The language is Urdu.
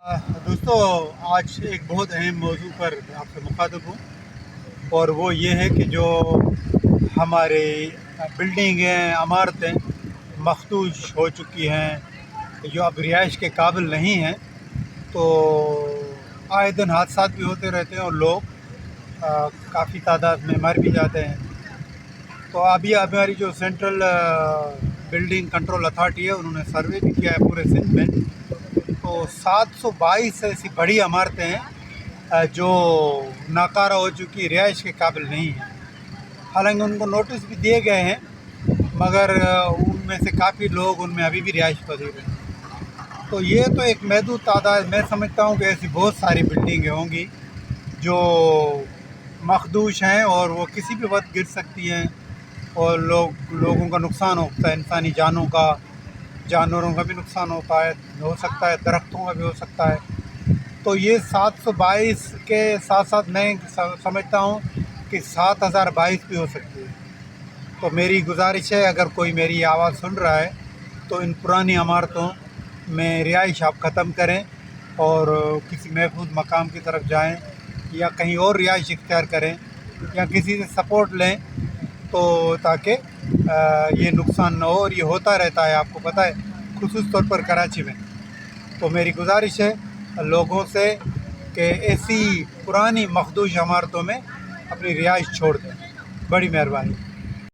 دوستو، آج ایک بہت اہم موضوع پر آپ سے مخاطب ہوں، اور وہ یہ ہے کہ جو ہمارے بلڈنگیں، عمارتیں مخدوش ہو چکی ہیں، جو اب رہائش کے قابل نہیں ہیں، تو آئے دن حادثات بھی ہوتے رہتے ہیں اور لوگ کافی تعداد میں مر بھی جاتے ہیں۔ تو ابھی ہماری جو سینٹرل بلڈنگ کنٹرول اتھارٹی ہے، انہوں نے سروے بھی کیا ہے پورے سندھ میں، تو 722 ایسی بڑی عمارتیں ہیں جو ناکارہ ہو چکی، رہائش کے قابل نہیں ہیں۔ حالانکہ ان کو نوٹس بھی دیے گئے ہیں، مگر ان میں سے کافی لوگ ان میں ابھی بھی رہائش پذیر ہیں۔ تو یہ تو ایک محدود تعداد، میں سمجھتا ہوں کہ ایسی بہت ساری بلڈنگیں ہوں گی جو مخدوش ہیں اور وہ کسی بھی وقت گر سکتی ہیں، اور لوگوں کا نقصان ہوتا ہے، انسانی جانوں کا، جانوروں کا بھی نقصان ہو سکتا ہے، درختوں کا بھی ہو سکتا ہے۔ تو یہ 722 کے ساتھ ساتھ میں سمجھتا ہوں کہ 7022 بھی ہو سکتی ہے۔ تو میری گزارش ہے، اگر کوئی میری آواز سن رہا ہے تو ان پرانی عمارتوں میں رہائش آپ ختم کریں اور کسی محفوظ مقام کی طرف جائیں، یا کہیں اور رہائش اختیار کریں، یا کسی سے سپورٹ لیں، تو تاکہ یہ نقصان نہ ہو۔ اور یہ ہوتا رہتا ہے، آپ کو پتہ ہے، خصوص طور پر کراچی میں۔ تو میری گزارش ہے لوگوں سے کہ ایسی پرانی مخدوش عمارتوں میں اپنی رہائش چھوڑ دیں۔ بڑی مہربانی۔